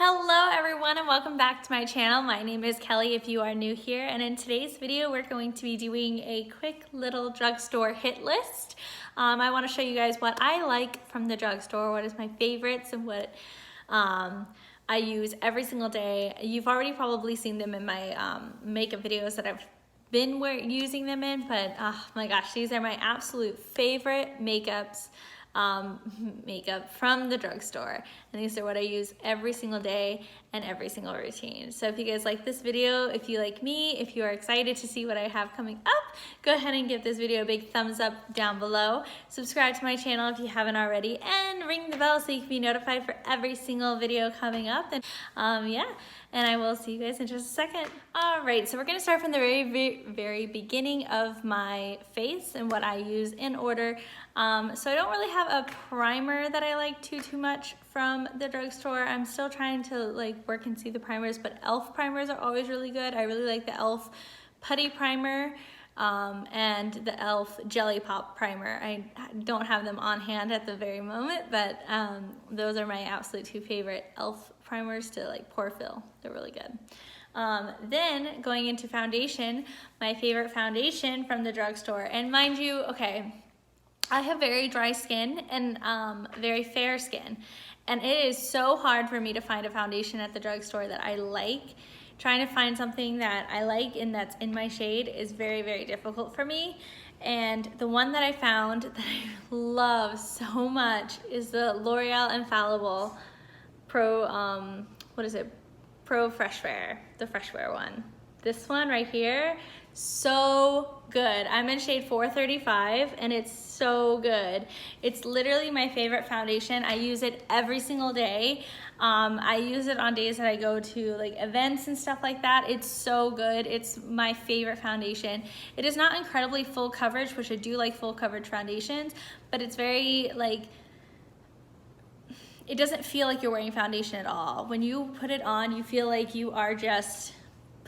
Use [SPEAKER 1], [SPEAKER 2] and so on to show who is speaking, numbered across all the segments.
[SPEAKER 1] Hello everyone and welcome back to my channel. My name is Kelly if you are new here, and in today's video we're going to be doing a quick little drugstore hit list. I want to show you guys what I like from the drugstore, what is my favorites, and what I use every single day. You've already probably seen them in my makeup videos that I've been using them in, but oh my gosh, these are my absolute favorite makeup from the drugstore, and these are what I use every single day and every single routine. So if you guys like this video, if you like me, if you are excited to see what I have coming up, go ahead and give this video a big thumbs up down below. Subscribe to my channel if you haven't already, and ring the bell so you can be notified for every single video coming up. And yeah, and I will see you guys in just a second. All right, so we're gonna start from the very beginning of my face and what I use in order. So I don't really have a primer that I like too much from the drugstore. I'm still trying to like work and see the primers, but e.l.f. primers are always really good. I really like the e.l.f. Putty Primer and the e.l.f. Jelly Pop Primer. I don't have them on hand at the very moment, but those are my absolute two favorite e.l.f. primers to like pore fill. They're really good. Then going into foundation, my favorite foundation from the drugstore, and mind you, okay, I have very dry skin and very fair skin, and it is so hard for me to find a foundation at the drugstore that I like. Trying to find something that I like and that's in my shade is very difficult for me. And the one that I found that I love so much is the L'Oreal Infallible Pro, Pro Fresh Wear, the Fresh Wear one. This one right here, so good. I'm in shade 435 and it's so good. It's literally my favorite foundation. I use it every single day. I use it on days that I go to like events and stuff like that. It's so good. It's my favorite foundation. It is not incredibly full coverage, which I do like full coverage foundations, but it's very like, it doesn't feel like you're wearing foundation at all. When you put it on, you feel like you are just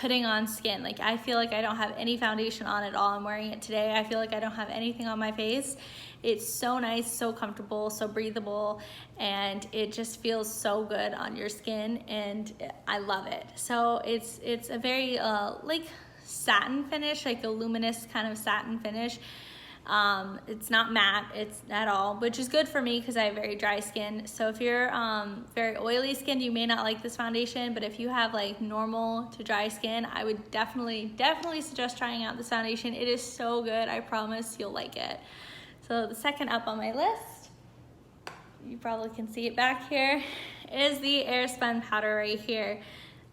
[SPEAKER 1] putting on skin. Like I feel like I don't have any foundation on at all. I'm wearing it today. I feel like I don't have anything on my face. It's so nice, so comfortable, so breathable, and it just feels so good on your skin, and I love it. So it's a very like satin finish, like a luminous kind of satin finish. It's not matte, it's at all, which is good for me because I have very dry skin. So if you're very oily skin, you may not like this foundation, but if you have like normal to dry skin, I would definitely suggest trying out this foundation. It is so good. I promise you'll like it. So the second up on my list, you probably can see it back here, is the Airspun powder right here.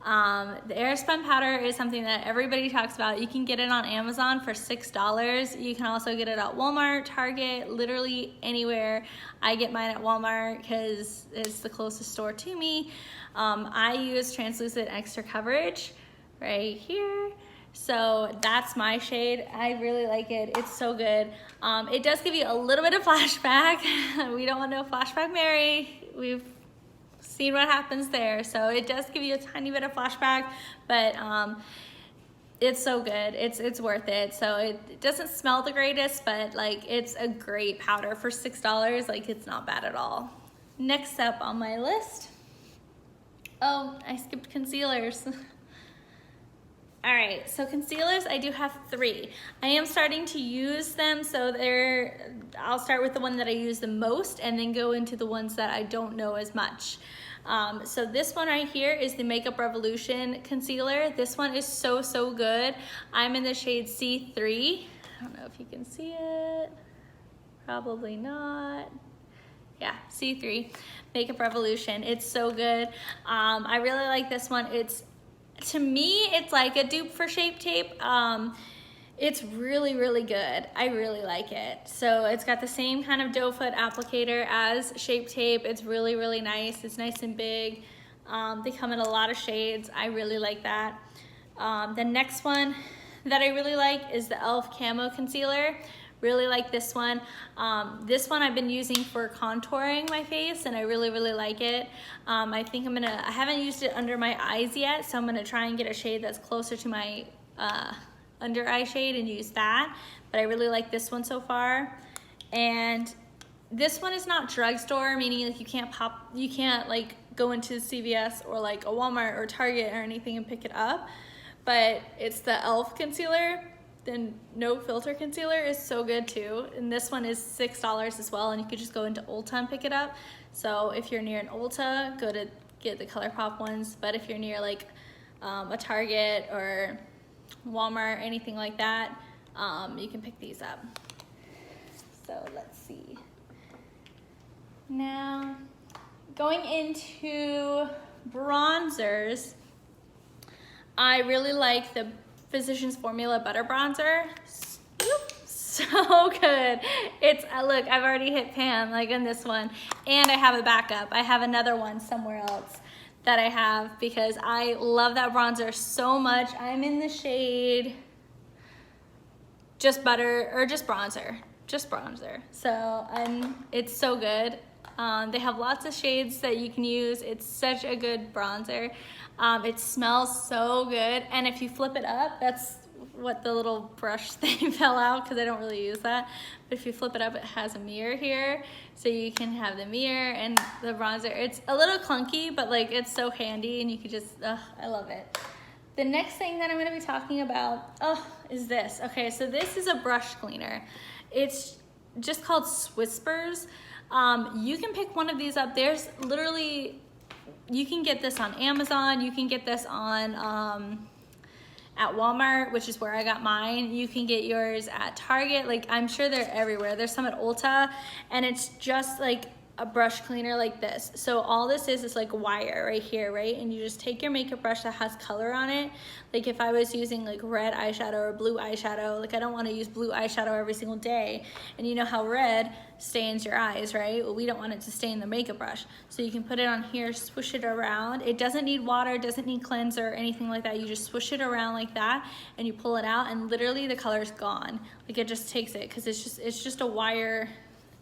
[SPEAKER 1] The Airspun powder is something that everybody talks about. You can get it on Amazon for $6. You can also get it at Walmart, Target, literally anywhere. I get mine at Walmart because it's the closest store to me. I use translucent extra coverage right here. So that's my shade. I really like it. It's so good. It does give you a little bit of flashback. We don't want no flashback Mary. We've seen what happens there. So it does give you a tiny bit of flashback, but it's so good. It's worth it. So it doesn't smell the greatest, but like it's a great powder for $6. Like it's not bad at all. Next up on my list, oh, I skipped concealers. All right, so concealers, I do have 3. I am starting to use them, so I'll start with the one that I use the most and then go into the ones that I don't know as much. So this one right here is the Makeup Revolution concealer. This one is so good. I'm in the shade C3. I don't know if you can see it. Probably not. Yeah, C3, Makeup Revolution. It's so good. I really like this one. To me, it's like a dupe for Shape Tape. It's really good. I really like it. So it's got the same kind of doe foot applicator as Shape Tape. It's really nice. It's nice and big. They come in a lot of shades. I really like that. The next one that I really like is the e.l.f. Camo Concealer. Really like this one. This one I've been using for contouring my face, and I really like it. I think I haven't used it under my eyes yet, so I'm gonna try and get a shade that's closer to my under eye shade and use that. But I really like this one so far. And this one is not drugstore, meaning like you can't like go into CVS or like a Walmart or Target or anything and pick it up. But it's the e.l.f. concealer. The no filter concealer is so good too. And this one is $6 as well, and you could just go into Ulta and pick it up. So if you're near an Ulta, go to get the ColourPop ones. But if you're near like a Target or Walmart, anything like that, you can pick these up. So let's see. Now, going into bronzers, I really like the Physicians Formula Butter Bronzer. So good. It's, look, I've already hit pan like in this one, and I have a backup. I have another one somewhere else that I have because I love that bronzer so much. I'm in the shade Just Butter, or just bronzer. So it's so good. They have lots of shades that you can use. It's such a good bronzer. It smells so good, and if you flip it up, that's what the little brush thing fell out because I don't really use that. But if you flip it up, it has a mirror here, so you can have the mirror and the bronzer. It's a little clunky, but like it's so handy, and you could just, I love it. The next thing that I'm going to be talking about, is this. Okay, so this is a brush cleaner. It's just called Whispers. You can pick one of these up. There's literally, you can get this on Amazon. You can get this on at Walmart, which is where I got mine. You can get yours at Target. Like, I'm sure they're everywhere. There's some at Ulta, and it's just like a brush cleaner like this. So all this is like wire right here, right? And you just take your makeup brush that has color on it. Like if I was using like red eyeshadow or blue eyeshadow, like I don't want to use blue eyeshadow every single day. And you know how red stains your eyes, right? Well, we don't want it to stain the makeup brush. So you can put it on here, swish it around. It doesn't need water, doesn't need cleanser or anything like that. You just swish it around like that and you pull it out, and literally the color's gone. Like it just takes it, because it's just a wire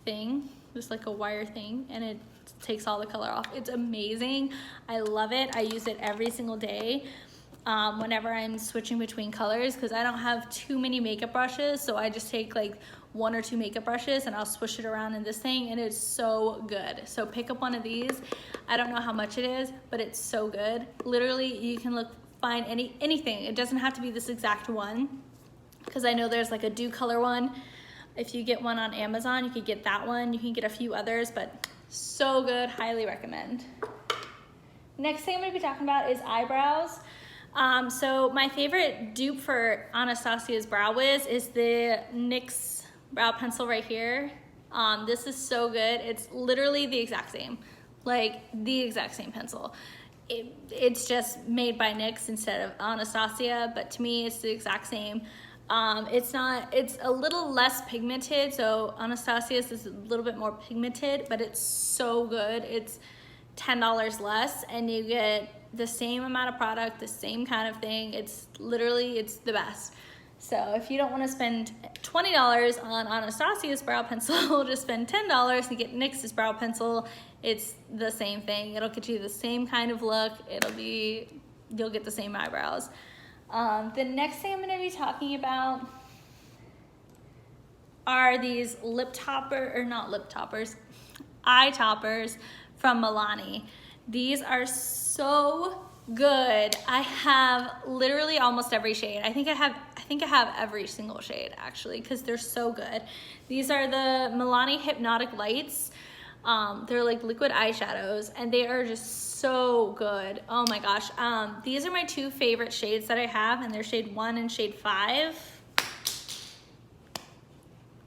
[SPEAKER 1] thing. Just like a wire thing, and it takes all the color off. It's amazing. I love it. I use it every single day whenever I'm switching between colors, because I don't have too many makeup brushes, so I just take like 1 or 2 makeup brushes and I'll swish it around in this thing, and it's so good. So pick up one of these. I don't know how much it is, but it's so good. Literally, you can find anything. It doesn't have to be this exact one, because I know there's like a dew color one. If you get one on Amazon, you could get that one. You can get a few others, but so good, highly recommend. Next thing I'm gonna be talking about is eyebrows. So my favorite dupe for Anastasia's Brow Wiz is the NYX brow pencil right here. This is so good. It's literally the exact same, like the exact same pencil. It's just made by NYX instead of Anastasia, but to me, it's the exact same. It's a little less pigmented, so Anastasia's is a little bit more pigmented, but it's so good. It's $10 less, and you get the same amount of product, the same kind of thing. It's the best. So if you don't want to spend $20 on Anastasia's brow pencil, just spend $10 and get NYX's brow pencil. It's the same thing. It'll get you the same kind of look. You'll get the same eyebrows. The next thing I'm going to be talking about are these eye toppers from Milani. These are so good. I have literally almost every shade. I think I have every single shade actually, because they're so good. These are the Milani Hypnotic Lights. They're like liquid eyeshadows, and they are just so good. Oh my gosh. These are my 2 favorite shades that I have, and they're shade 1 and shade 5.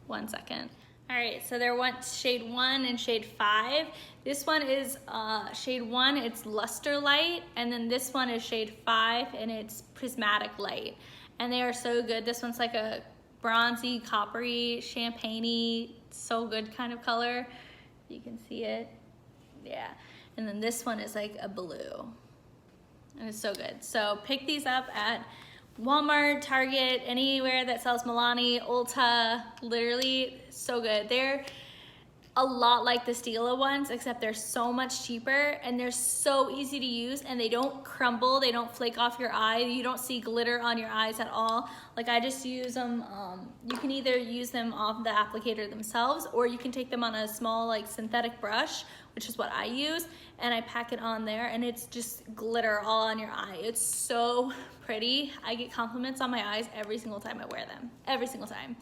[SPEAKER 1] 1 second. All right, so they're shade 1 and shade 5. This one is shade 1, it's Luster Light, and then this one is shade 5, and it's Prismatic Light. And they are so good. This one's like a bronzy, coppery, champagne-y, so good kind of color. You can see it, yeah. And then this one is like a blue, and it's so good. So pick these up at Walmart, Target, anywhere that sells Milani, Ulta. Literally so good. a lot like the Stila ones, except they're so much cheaper and they're so easy to use, and they don't crumble, they don't flake off your eye, you don't see glitter on your eyes at all. Like I just use them, you can either use them off the applicator themselves, or you can take them on a small like synthetic brush, which is what I use, and I pack it on there and it's just glitter all on your eye. It's so pretty. I get compliments on my eyes every single time I wear them, every single time.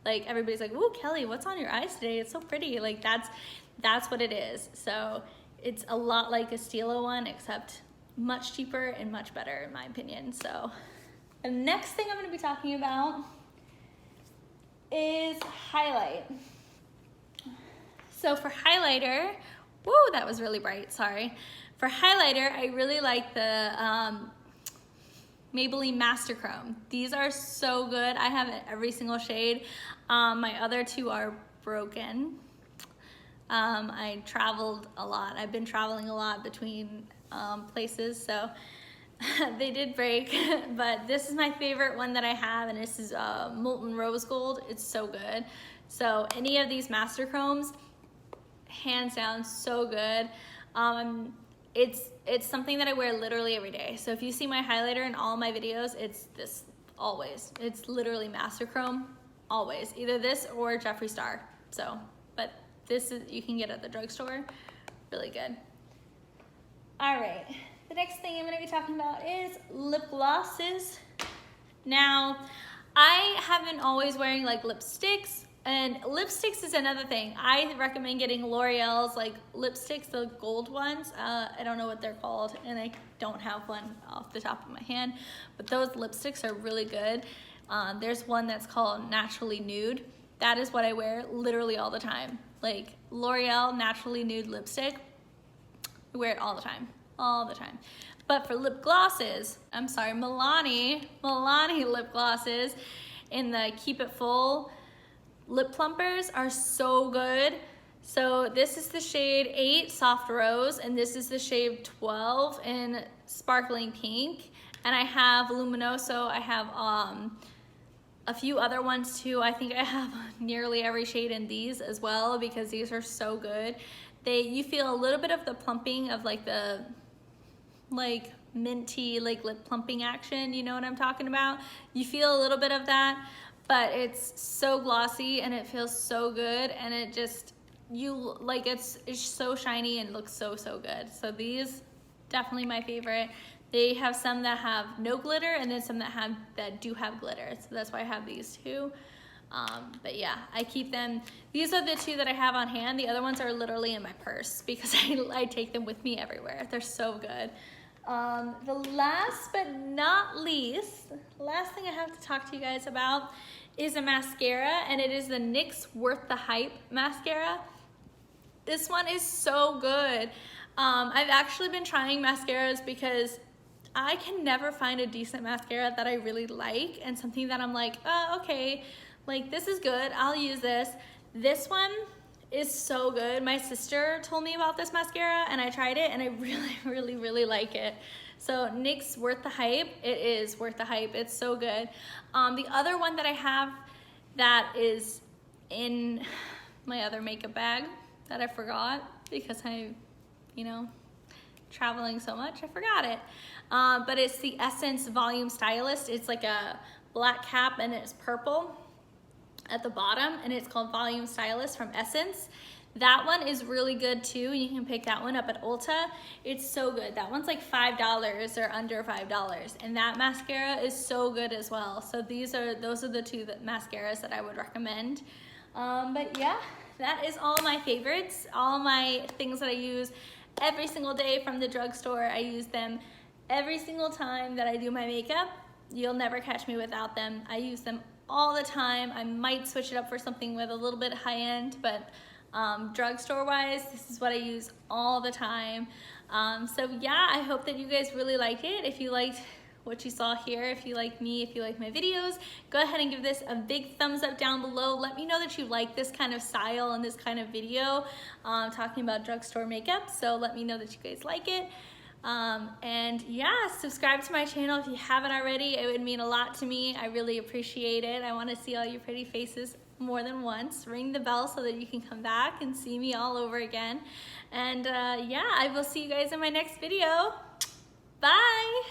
[SPEAKER 1] Like everybody's like, "Ooh, Kelly, what's on your eyes today? It's so pretty." Like that's what it is. So it's a lot like a Stila one, except much cheaper and much better in my opinion. So the next thing I'm gonna be talking about is highlight. So for highlighter, woo, that was really bright, sorry. For highlighter, I really like the Maybelline Master Chrome. These are so good. I have every single shade. My other two are broken. I traveled a lot. I've been traveling a lot between places, so they did break. But this is my favorite one that I have, and this is Molten Rose Gold. It's so good. So any of these Master Chromes, hands down, so good. It's something that I wear literally every day. So if you see my highlighter in all my videos, it's this always. It's literally Master Chrome, always. Either this or Jeffree Star. So, but this is, you can get at the drugstore, really good. All right, the next thing I'm gonna be talking about is lip glosses. Now, I have been always wearing like lipsticks, and lipsticks is another thing. I recommend getting L'Oreal's like lipsticks, the gold ones. I don't know what they're called, and I don't have one off the top of my hand, but those lipsticks are really good. There's one that's called Naturally Nude. That is what I wear literally all the time. Like L'Oreal Naturally Nude lipstick, I wear it all the time, all the time. But for lip glosses, I'm sorry, Milani lip glosses in the Keep It Full lip plumpers are so good. So this is the shade 8 Soft Rose, and this is the shade 12 in Sparkling Pink. And I have Luminoso, I have a few other ones too. I think I have nearly every shade in these as well, because these are so good. You feel a little bit of the plumping of like the like minty like lip plumping action, you know what I'm talking about? You feel a little bit of that, but it's so glossy and it feels so good, and it just, you like, it's so shiny and looks so good. So these, definitely my favorite. They have some that have no glitter, and then some that do have glitter. So that's why I have these two. But yeah, I keep them. These are the two that I have on hand. The other ones are literally in my purse because I take them with me everywhere. They're so good. The last but not least, last thing I have to talk to you guys about is a mascara, and it is the NYX Worth the Hype mascara. This one is so good. I've actually been trying mascaras because I can never find a decent mascara that I really like, and something that I'm like, oh, okay, like this is good, I'll use this. This one is so good. My sister told me about this mascara and I tried it, and I really like it. So NYX Worth the Hype, it is worth the hype, it's so good. The other one that I have that is in my other makeup bag that I forgot because traveling so much, I forgot it. But it's the Essence Volume Stylist. It's like a black cap and it's purple at the bottom, and it's called Volume Stylist from Essence. That one is really good too. You can pick that one up at Ulta. It's so good. That one's like $5 or under $5, and that mascara is so good as well. So those are the two mascaras that I would recommend. But yeah, that is all my favorites, all my things that I use every single day from the drugstore. I use them every single time that I do my makeup. You'll never catch me without them. I use them all the time. I might switch it up for something with a little bit high end, but drugstore wise, this is what I use all the time. So yeah, I hope that you guys really liked it. If you liked what you saw here, if you like me, if you like my videos, go ahead and give this a big thumbs up down below. Let me know that you like this kind of style and this kind of video talking about drugstore makeup. So let me know that you guys like it. And yeah, subscribe to my channel if you haven't already. It would mean a lot to me. I really appreciate it. I want to see all your pretty faces more than once. Ring the bell so that you can come back and see me all over again. And yeah, I will see you guys in my next video. Bye.